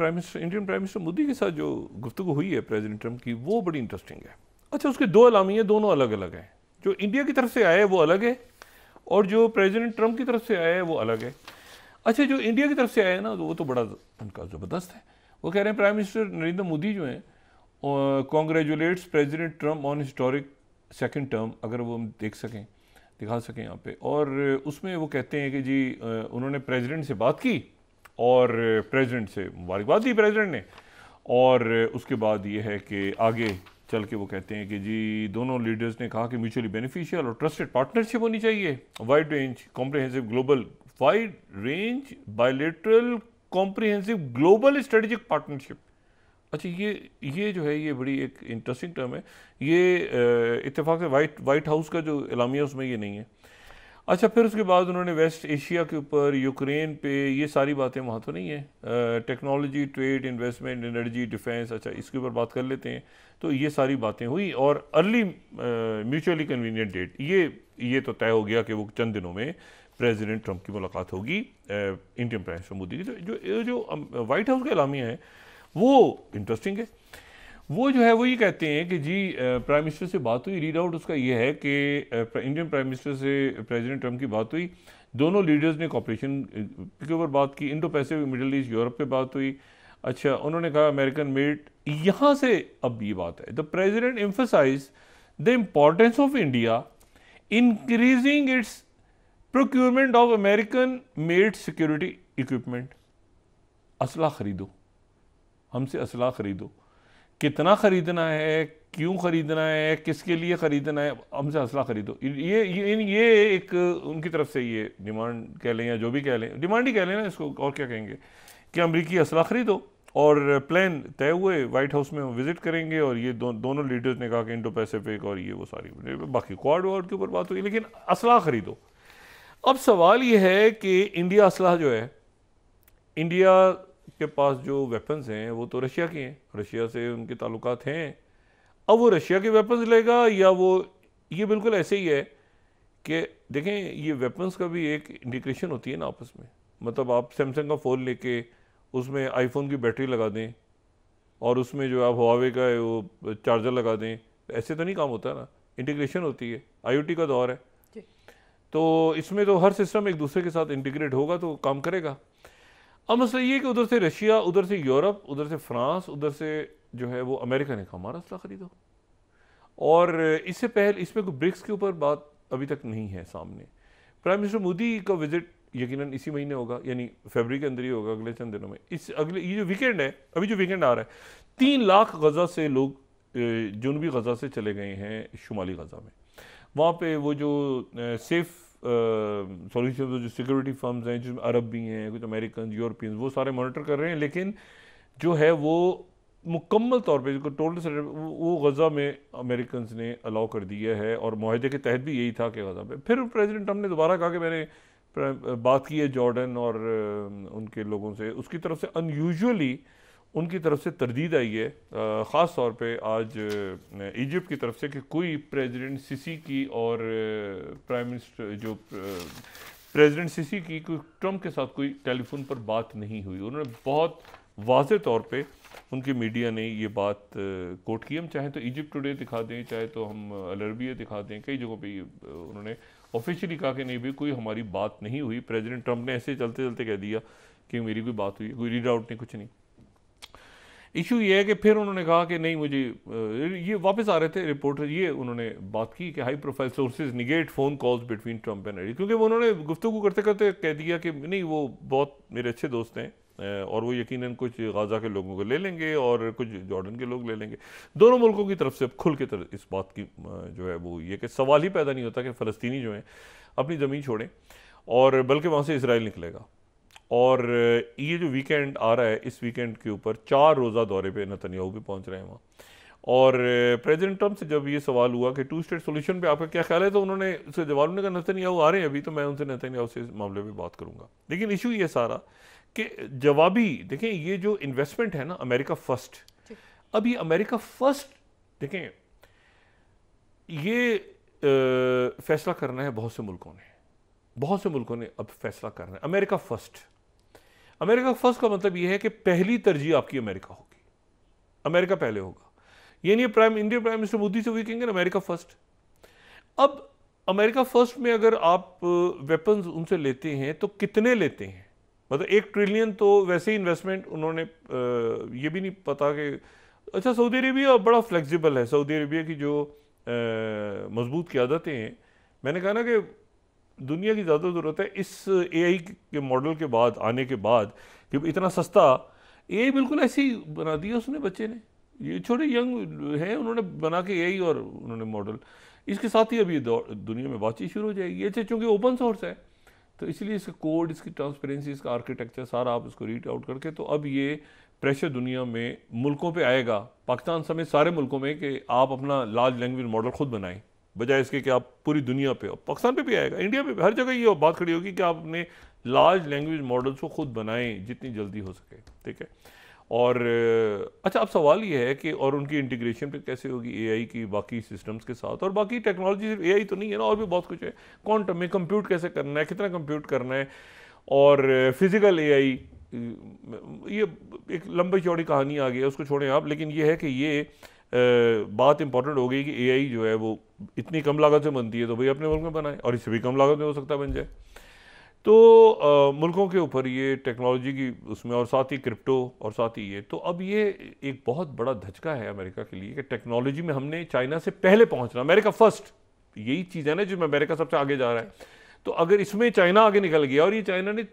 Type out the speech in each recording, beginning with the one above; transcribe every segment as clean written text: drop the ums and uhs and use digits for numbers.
Indian prime minister Modi के साथ जो गुफ्तगू हुई है प्रेसिडेंट ट्रंप की, वो बड़ी इंटरेस्टिंग है। अच्छा, उसके दो एलामिया दोनों अलग अलग हैं। जो इंडिया की तरफ से आया है वो अलग है, और जो प्रेसिडेंट ट्रंप की तरफ से आया है वो अलग है। अच्छा, जो इंडिया की तरफ से आया है ना, वो तो बड़ा उनका ज़बरदस्त है। वो कह रहे हैं प्राइम मिनिस्टर नरेंद्र मोदी जो हैं congratulates president Trump on historic second term, अगर वो हम देख सकें, दिखा सकें यहाँ पे। और उसमें वो कहते हैं कि जी उन्होंने प्रेसिडेंट से बात की और प्रेसिडेंट से मुबारकबाद दी प्रेसिडेंट ने, और उसके बाद ये है कि आगे चल के वो कहते हैं कि जी दोनों लीडर्स ने कहा कि म्यूचुअली बेनिफिशियल और ट्रस्टेड पार्टनरशिप होनी चाहिए, wide range comprehensive global, wide range bilateral comprehensive global strategic partnership. अच्छा, ये जो है ये बड़ी एक इंटरेस्टिंग टर्म है। ये इत्तेफाक से वाइट हाउस का जो एलामिया उसमें ये नहीं है। अच्छा, फिर उसके बाद उन्होंने वेस्ट एशिया के ऊपर, यूक्रेन पे, ये सारी बातें वहाँ तो नहीं है। Technology, trade, investment, energy, defence, अच्छा इसके ऊपर बात कर लेते हैं। तो ये सारी बातें हुई, और अर्ली म्यूचुअली कन्वीनियंट डेट ये तो तय हो गया कि वो चंद दिनों में प्रेसिडेंट ट्रंप की मुलाकात होगी इंडियन प्राइम मिनिस्टर मोदी की। तो जो वाइट हाउस का एलामिया है वो इंटरेस्टिंग है। वो जो है वो ये कहते हैं कि जी प्राइम मिनिस्टर से बात हुई, रीड आउट उसका ये है कि इंडियन प्राइम मिनिस्टर से प्रेसिडेंट ट्रंप की बात हुई, दोनों लीडर्स ने कॉपरेशन के ऊपर बात की, Indo Pacific, middle east, Europe पे बात हुई। अच्छा, उन्होंने कहा अमेरिकन मेड, यहाँ से अब ये बात है, the president emphasise the importance of India increasing its procurement of American made security equipment. असला खरीदो, हमसे असला खरीदो, कितना खरीदना है, क्यों खरीदना है, किसके लिए खरीदना है, हमसे असला खरीदो। ये एक उनकी तरफ से ये डिमांड कह लें या जो भी कह लें, डिमांड ही कह लें ना इसको, और क्या कहेंगे, कि अमरीकी असला खरीदो। और प्लान तय हुए, वाइट हाउस में विजिट करेंगे, और ये दोनों लीडर्स ने कहा कि इंडो पैसिफिक और ये वो सारी बाकी क्वाड वॉड के ऊपर बात हुई, लेकिन असला खरीदो। अब सवाल ये है कि इंडिया असला जो है, इंडिया के पास जो वेपन्स हैं वो तो रशिया के हैं, रशिया से उनके ताल्लुकात हैं। अब वो रशिया के वेपन्स लेगा, या वो, ये बिल्कुल ऐसे ही है कि देखें, ये वेपन्स का भी एक इंटीग्रेशन होती है ना आपस में। मतलब आप सैमसंग का फ़ोन लेके उसमें आईफोन की बैटरी लगा दें, और उसमें जो आप हुआवे का वो चार्जर लगा दें, ऐसे तो नहीं काम होता ना, इंटीग्रेशन होती है। IoT का दौर है, तो इसमें तो हर सिस्टम एक दूसरे के साथ इंटीग्रेट होगा तो काम करेगा। अब मसला ये कि उधर से रशिया, उधर से यूरोप, उधर से फ्रांस, उधर से जो है वो अमेरिका ने कहा हमारा असला खरीदो। और इससे पहले इसमें कोई ब्रिक्स के ऊपर बात अभी तक नहीं है सामने। प्राइम मिनिस्टर मोदी का विजिट यकीनन इसी महीने होगा, यानी फरवरी के अंदर ही होगा, अगले चंद दिनों में। इस अगले ये जो वीकेंड है, अभी जो वीकेंड आ रहा है, 3 लाख गज़ा से लोग जनूबी गज़ा से चले गए हैं शुमाली गज़ा में। वहाँ पे वो जो सेफ सॉल्यूशन, जो सिक्योरिटी फर्म्स हैं, जिसमें अरब भी हैं, कुछ अमेरिकन, यूरोपियंस, वो सारे मॉनिटर कर रहे हैं। लेकिन जो है वो मुकम्मल तौर पे जो टोटल वो गज़ा में अमेरिकन ने अलाउ कर दिया है, और माहदे के तहत भी यही था कि गज़ा पे। फिर प्रेसिडेंट ट्रंप ने दोबारा कहा कि मैंने बात की है जॉर्डन और उनके लोगों से, उसकी तरफ से अनयूजुअली उनकी तरफ से तरदीद आई है, ख़ास तौर पे आज इजिप्ट की तरफ से, कि कोई प्रेसिडेंट सिसी की और प्राइम मिनिस्टर जो प्रेसिडेंट सिसी की कोई ट्रंप के साथ कोई टेलीफोन पर बात नहीं हुई। उन्होंने बहुत वाज़े तौर पे, उनकी मीडिया ने ये बात कोट की। हम चाहे तो इजिप्ट टुडे दिखा दें, चाहे तो हम अल अरबिया दिखा दें, कई जगहों पे उन्होंने ऑफिशियली कहा कि नहीं भी कोई हमारी बात नहीं हुई। प्रेसिडेंट ट्रंप ने ऐसे चलते चलते कह दिया कि मेरी कोई बात हुई, कोई रीड आउट नहीं, कुछ नहीं। इशू ये है कि फिर उन्होंने कहा कि नहीं, मुझे ये वापस आ रहे थे रिपोर्टर, ये उन्होंने बात की कि high profile sources negate phone calls between Trump and एडी, क्योंकि उन्होंने गुफ्तगू करते करते कह दिया कि नहीं, वो बहुत मेरे अच्छे दोस्त हैं, और वो यकीनन कुछ गाज़ा के लोगों को ले लेंगे और कुछ जॉर्डन के लोग ले लेंगे। दोनों मुल्कों की तरफ से अब खुल के इस बात की जो है वो ये कि सवाल ही पैदा नहीं होता कि फ़लस्तीनी जो हैं अपनी ज़मीन छोड़ें, और बल्कि वहाँ से इसराइल निकलेगा। और ये जो वीकेंड आ रहा है, इस वीकेंड के ऊपर 4 रोज़ा दौरे पे नेतन्याहू भी पहुंच रहे हैं वहाँ। और प्रेसिडेंट ट्रंप से जब ये सवाल हुआ कि 2 स्टेट सोल्यूशन पे आपका क्या ख्याल है, तो उन्होंने उसके जवाब में कहा नेतन्याहू आ रहे हैं अभी, तो मैं उनसे नेतन्याहू से इस मामले में बात करूँगा। लेकिन इशू ये सारा कि जवाबी देखें, ये जो इन्वेस्टमेंट है ना, अमेरिका फर्स्ट, अब ये अमेरिका फर्स्ट देखें, ये फैसला करना है बहुत से मुल्कों ने अब फैसला करना है। अमेरिका फर्स्ट, अमेरिका फर्स्ट का मतलब ये है कि पहली तरजीह आपकी अमेरिका होगी, अमेरिका पहले होगा। ये नहीं इंडियन प्राइम मिनिस्टर मोदी से वही कहेंगे अमेरिका फर्स्ट। अब अमेरिका फर्स्ट में अगर आप वेपन्स उनसे लेते हैं तो कितने लेते हैं, मतलब 1 ट्रिलियन तो वैसे ही इन्वेस्टमेंट उन्होंने ये भी नहीं पता कि अच्छा सऊदी अरेबिया बड़ा फ्लेक्सिबल है। सऊदी अरेबिया की जो मजबूत क़यादतें हैं, मैंने कहा ना कि दुनिया की ज़्यादा ज़रूरत है इस एआई के मॉडल के बाद आने के बाद कि इतना सस्ता एआई बिल्कुल ऐसे ही बना दिया उसने, बच्चे ने, ये छोटे यंग हैं उन्होंने बना के एआई और उन्होंने मॉडल, इसके साथ ही अभी दुनिया में बातचीत शुरू हो जाएगी। ये चूँकि ओपन सोर्स है तो इसलिए इसका कोड, इसकी ट्रांसपेरेंसी, इसका आर्किटेक्चर सारा आप इसको रीड आउट करके, तो अब ये प्रेशर दुनिया में मुल्कों पे आएगा, पाकिस्तान समेत सारे मुल्कों में, कि आप अपना लार्ज लैंग्वेज मॉडल खुद बनाएं बजाय इसके कि आप पूरी दुनिया पे, पाकिस्तान पे भी आएगा, इंडिया पे भी, हर जगह ये बात खड़ी होगी कि आप अपने लार्ज लैंग्वेज मॉडल्स को खुद बनाएं जितनी जल्दी हो सके, ठीक है। और अच्छा अब सवाल ये है कि और उनकी इंटीग्रेशन पे कैसे होगी एआई की बाकी सिस्टम्स के साथ, और बाकी टेक्नोलॉजी सिर्फ एआई तो नहीं है ना, और भी बहुत कुछ है, क्वांटम में कंप्यूट कैसे करना है, कितना कंप्यूट करना है, और फिजिकल एआई, ये एक लंबी चौड़ी कहानी आ गई है, उसको छोड़ें आप। लेकिन ये है कि ये बात इंपॉर्टेंट हो गई कि एआई जो है वो इतनी कम लागत से बनती है तो भाई अपने मुल्क में बनाए, और इससे भी कम लागत में हो सकता है बन जाए। तो मुल्कों के ऊपर ये टेक्नोलॉजी की उसमें, और साथ ही क्रिप्टो, और साथ ही ये, तो अब ये एक बहुत बड़ा धचका है अमेरिका के लिए कि टेक्नोलॉजी में हमने चाइना से पहले पहुंचना, अमेरिका फर्स्ट, यही चीज़ है ना जिसमें अमेरिका सबसे आगे जा रहा है। तो अगर इसमें चाइना आगे निकल गया, और ये चाइना ने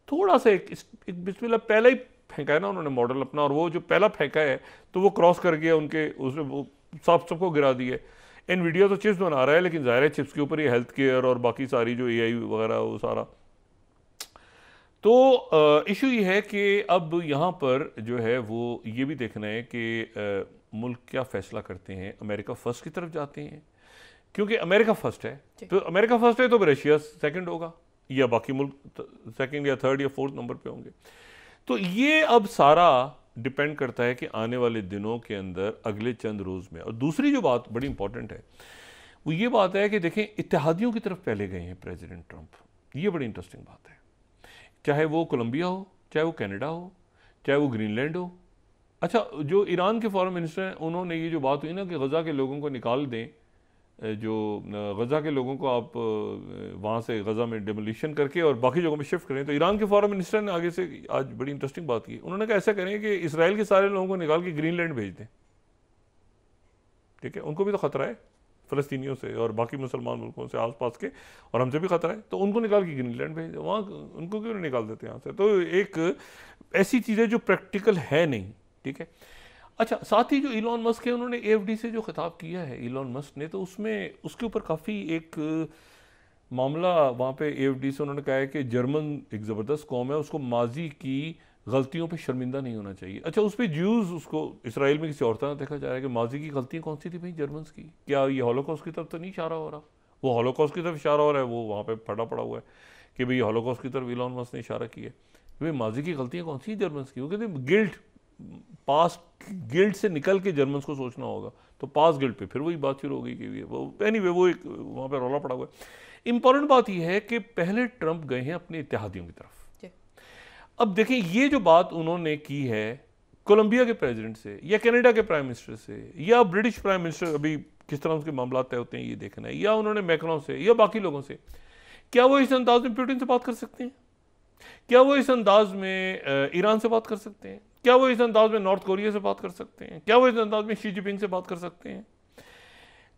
थोड़ा सा एक बिस्मिल्लाह पहला ही फेंका है ना उन्होंने मॉडल अपना, और वो जो पहला फेंका है तो वो क्रॉस कर गया उनके, उसने वो सबको गिरा दिया। एनवीडिया तो चिप्स बना रहा है, लेकिन ज़ाहिर है चिप्स के ऊपर ये हेल्थ केयर और बाकी सारी जो एआई वगैरह वो सारा। तो इशू ये है कि अब यहाँ पर जो है वो ये भी देखना है कि मुल्क क्या फ़ैसला करते हैं, अमेरिका फ़र्स्ट की तरफ जाते हैं, क्योंकि अमेरिका फ़र्स्ट है, तो अमेरिका फ़र्स्ट है तो रशिया सेकंड होगा, या बाकी मुल्क सेकंड या थर्ड या फोर्थ नंबर पे होंगे। तो ये अब सारा डिपेंड करता है कि आने वाले दिनों के अंदर अगले चंद रोज़ में। और दूसरी जो बात बड़ी इंपॉर्टेंट है वो ये बात है कि देखें इत्तेहादियों की तरफ पहले गए हैं प्रेसिडेंट ट्रंप, ये बड़ी इंटरेस्टिंग बात है, चाहे वो कोलंबिया हो, चाहे वो कनाडा हो, चाहे वो ग्रीनलैंड हो। अच्छा जो ईरान के फॉरेन मिनिस्टर हैं उन्होंने ये जो बात हुई ना कि गज़ा के लोगों को निकाल दें, जो गज़ा के लोगों को आप वहाँ से गज़ा में डिमोलिशन करके और बाकी जगहों में शिफ्ट करें, तो ईरान के फॉरेन मिनिस्टर ने आगे से आज बड़ी इंटरेस्टिंग बात की, उन्होंने कहा ऐसा करें कि इसराइल के सारे लोगों को निकाल के ग्रीनलैंड भेज दें, ठीक है, उनको भी तो ख़तरा है फ़लस्तीनियों से और बाकी मुसलमान मुल्कों से आसपास के, और हमसे भी ख़तरा है, तो उनको निकाल के ग्रीनलैंड भेज दें, वहाँ उनको क्यों नहीं निकाल देते यहाँ से। तो एक ऐसी चीज़ें जो प्रैक्टिकल है नहीं, ठीक है। अच्छा साथ ही जो इलॉन मस्क है उन्होंने एएफडी से जो खिताब किया है इलॉन मस्क ने, तो उसमें उसके ऊपर काफ़ी एक मामला वहाँ पे एएफडी से उन्होंने कहा है कि जर्मन एक ज़बरदस्त कौम है, उसको माजी की गलतियों पे शर्मिंदा नहीं होना चाहिए। अच्छा उस पर ज्यूज़ उसको इसराइल में किसी और तरह देखा जा रहा है कि माजी की गलतियाँ कौन सी थी भाई जर्मन्स की, क्या ये हॉलोकॉस्ट की तरफ तो नहीं इशारा हो रहा, वो हॉलोकॉस्ट की तरफ इशारा हो रहा है, वो वहाँ पर फटा पड़ा हुआ है कि भाई हॉलोकॉस्ट की तरफ इलॉन मस्क ने इशारा किया है, भाई माजी की गलतियाँ कौन सी जर्मन्स की, वो कहते गिल्ट, पास्ट गिल्ट से निकल के जर्मन्स को सोचना होगा, तो पास्ट गिल्ट पे फिर वही बात शुरू हो गई कि वो एनीवे वो एक वहाँ पे रौला पड़ा हुआ है। इंपॉर्टेंट बात यह है कि पहले ट्रंप गए हैं अपने इत्तेहादियों की तरफ। अब देखें ये जो बात उन्होंने की है कोलंबिया के प्रेसिडेंट से या कनाडा के प्राइम मिनिस्टर से या ब्रिटिश प्राइम मिनिस्टर, अभी किस तरह उसके मामला तय होते हैं ये देखना है, या उन्होंने मैक्रोन से या बाकी लोगों से, क्या वो इस अंदाज में पुतिन से बात कर सकते हैं, क्या वो इस अंदाज में ईरान से बात कर सकते हैं, क्या वो इस अंदाज में नॉर्थ कोरिया से बात कर सकते हैं, क्या वो इस अंदाज में शी जिनपिंग से बात कर सकते हैं।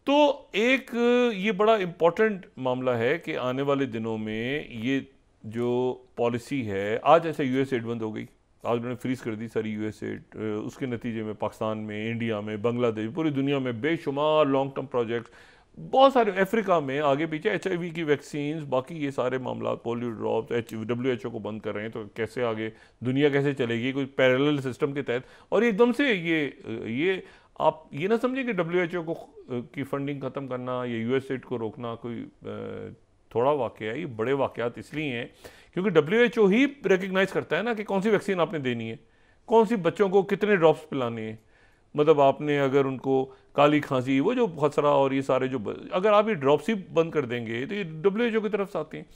तो एक ये बड़ा इंपॉर्टेंट मामला है कि आने वाले दिनों में ये जो पॉलिसी है, आज ऐसे यूएस एड बंद हो गई, आज उन्होंने फ्रीज कर दी सारी यूएस एड, उसके नतीजे में पाकिस्तान में, इंडिया में, बांग्लादेश, पूरी दुनिया में बेशुमार लॉन्ग टर्म प्रोजेक्ट्स, बहुत सारे अफ्रीका में आगे पीछे HIV की वैक्सीन, बाकी ये सारे मामला, पोलियो ड्रॉप्स, WHO को बंद कर रहे हैं, तो कैसे आगे दुनिया कैसे चलेगी कोई पैरेलल सिस्टम के तहत। और एकदम से ये आप ये ना समझें कि WHO को की फंडिंग ख़त्म करना या यूएस एड को रोकना कोई थोड़ा वाक़या है, ये बड़े वाक़यात इसलिए हैं क्योंकि WHO ही रिकग्नाइज़ करता है ना कि कौन सी वैक्सीन आपने देनी है, कौन सी बच्चों को कितने ड्रॉप्स पिलाने हैं, मतलब आपने अगर उनको काली खांसी, वो जो खसरा और ये सारे जो, अगर आप ये ड्रॉप्स ही बंद कर देंगे तो ये WHO की तरफ से आते हैं।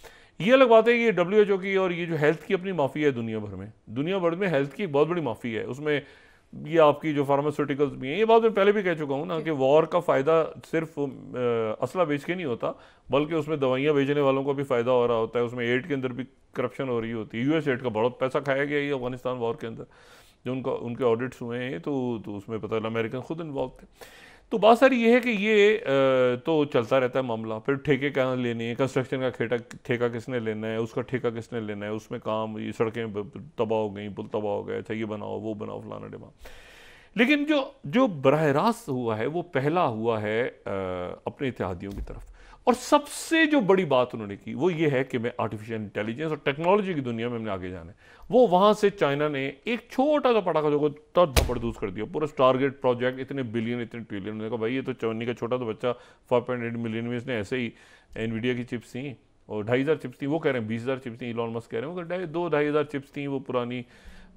ये अलग बात है कि WHO की और ये जो हेल्थ की अपनी माफिया है दुनिया भर में हेल्थ की एक बहुत बड़ी माफिया है। उसमें ये आपकी जो फार्मास्यूटिकल्स भी हैं, ये बात मैं पहले भी कह चुका हूँ ना कि वॉर का फ़ायदा सिर्फ असला बेच के नहीं होता, बल्कि उसमें दवाइयाँ बेचने वालों को भी फ़ायदा हो रहा होता है। उसमें एड के अंदर भी करप्शन हो रही होती है। US एड का बहुत पैसा खाया गया ये अफगानिस्तान वॉर के अंदर, जो उनके ऑडिट्स हुए हैं तो उसमें पता चला अमेरिकन खुद इन्वॉल्व थे। तो बात सारी ये है कि ये तो चलता रहता है मामला। फिर ठेके कहाँ लेने हैं, कंस्ट्रक्शन का ठेका किसने लेना है, उसका ठेका किसने लेना है, उसमें काम, ये सड़कें तबाह हो गई, पुल तबाह हो गए, अच्छा ये बनाओ वो बनाओ फलाना डिमा। लेकिन जो बराह रास्त हुआ है वो पहला हुआ है अपने इत्तेहादियों की तरफ। और सबसे जो बड़ी बात उन्होंने की वो ये है कि मैं आर्टिफिशियल इंटेलिजेंस और टेक्नोलॉजी की दुनिया में हमने आगे जाना है। वो वहाँ से चाइना ने एक छोटा सा पटाखा जो तड़दूस कर दिया, पूरा टारगेट प्रोजेक्ट, इतने बिलियन इतने ट्रिलियन। उन्होंने कहा भाई ये तो चवन्नी का छोटा तो बच्चा 5.8 मिलियन में इसने ऐसे ही एनवीडिया की चिप्स थी और 2,500 चिप्स थी, वो कह रहे हैं 20,000 चिप्स थी, इलॉन मस्क कह रहे हैं वो 2-2,500 चिप्स थी, वो पुरानी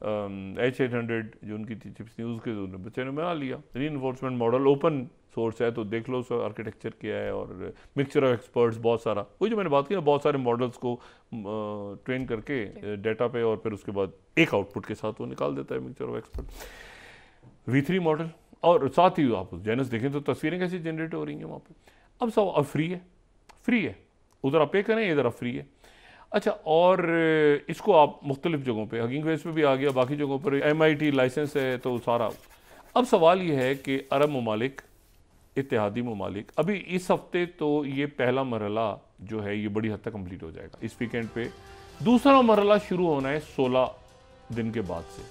H800 जो उनकी चिप्स थी उसके बच्चे ने बना लिया। री इन्फोर्समेंट मॉडल ओपन सोर्स है, तो देख लो उसका आर्किटेक्चर क्या है और मिक्सचर ऑफ एक्सपर्ट्स बहुत सारा, वही जो मैंने बात की ना, बहुत सारे मॉडल्स को ट्रेन करके डाटा पे और फिर उसके बाद एक आउटपुट के साथ वो निकाल देता है mixture of expert. V3 model, और साथ ही आप जेनस देखें तो तस्वीरें कैसी जनरेट हो रही हैं वहाँ पे। अब सब अब फ्री है, उधर आप पे करें, इधर आप फ्री है। अच्छा, और इसको आप मुख्तलिफ जगहों पे, हगिंग फेस पे भी आ गया, बाकी जगहों पर MIT लाइसेंस है तो सारा। अब सवाल ये है कि अरब ममालिक, इत्तेहादी ममालिक, अभी इस हफ्ते तो ये पहला मरहला जो है ये बड़ी हद तक कंप्लीट हो जाएगा इस वीकेंड पे। दूसरा मरहला शुरू होना है 16 दिन के बाद से।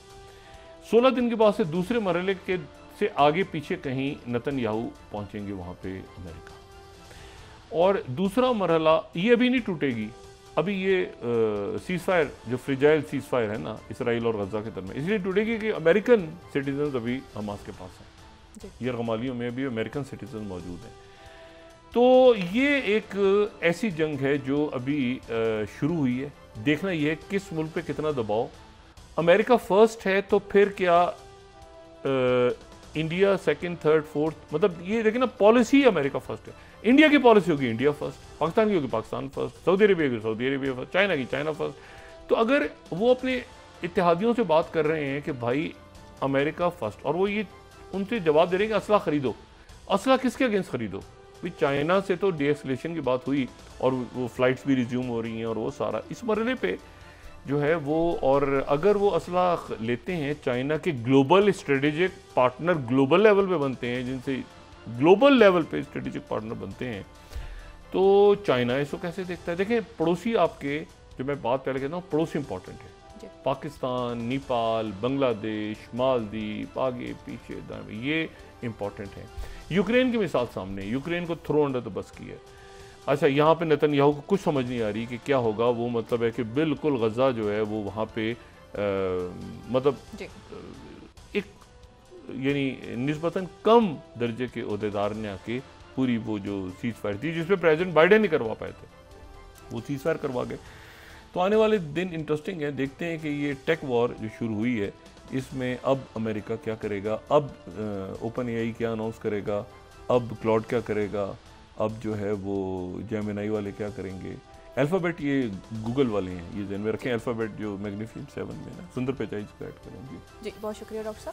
16 दिन के बाद से दूसरे मरहले के से आगे पीछे कहीं नेतन्याहू पहुंचेंगे वहाँ पे अमेरिका। और दूसरा मरहला ये अभी नहीं टूटेगी, अभी ये सीज़फायर जो फ्रिजाइल सीज़फायर है ना इसराइल और गजा के दरमियान, इसलिए टूटेगी कि अमेरिकन सिटीजन अभी हमास के पास हैं, यरगमालियों में भी अमेरिकन सिटीजन मौजूद हैं। तो ये एक ऐसी जंग है जो अभी शुरू हुई है। देखना ये है किस मुल्क पे कितना दबाव। अमेरिका फर्स्ट है तो फिर क्या इंडिया सेकंड, थर्ड, फोर्थ, मतलब ये देखिए ना, पॉलिसी अमेरिका फर्स्ट है। इंडिया की पॉलिसी होगी इंडिया फर्स्ट, पाकिस्तान की होगी पाकिस्तान फर्स्ट, सऊदी अरेबिया की सऊदी अरेबिया फर्स्ट, चाइना की चाइना फर्स्ट। तो अगर वो अपने इत्तेहादियों से बात कर रहे हैं कि भाई अमेरिका फर्स्ट, और वो ये उनसे जवाब दे रहे हैं कि असला खरीदो, असला किसके अगेंस्ट खरीदो? भाई चाइना से तो डीएस्केलेशन की बात हुई और वो फ्लाइट्स भी रिज्यूम हो रही हैं और वो सारा इस मरहले पे जो है वो। और अगर वो असला लेते हैं, चाइना के global strategic partner global level पे बनते हैं, जिनसे ग्लोबल लेवल पे स्ट्रेटेजिक पार्टनर बनते हैं, तो चाइना इसको कैसे देखता है? देखें, पड़ोसी आपके, जो मैं बात पहले कहता हूँ, पड़ोसी इंपॉर्टेंट है। पाकिस्तान, नेपाल, बांग्लादेश, मालदीव, आगे पीछे दाएं, ये इंपॉर्टेंट है। यूक्रेन की मिसाल सामने, यूक्रेन को थ्रो अंडर द बस की है। अच्छा, यहाँ पे नेतन्याहू को कुछ समझ नहीं आ रही कि क्या होगा। वो मतलब है कि बिल्कुल गजा जो है वो वहाँ पे मतलब एक यानी निस्बतन कम दर्जे के ओहदेदार ने आके पूरी वो जो सीज फायर थी, जिसमें प्रेसिडेंट बाइडेन नहीं करवा पाए थे, वो सीज फायर करवा गए। तो आने वाले दिन इंटरेस्टिंग है, देखते हैं कि ये टेक वॉर जो शुरू हुई है इसमें अब अमेरिका क्या करेगा, अब ओपन एआई क्या अनाउंस करेगा, अब क्लाउड क्या करेगा, अब जो है वो जेमिनाई वाले क्या करेंगे, अल्फ़ाबेट ये गूगल वाले हैं, ये ध्यान में रखें, अल्फ़ाबेट जो मैग्निफिसेंट 7 में ना, सुंदर पिचाई इसको ऐड करेंगे। जी बहुत शुक्रिया डॉक्टर साहब।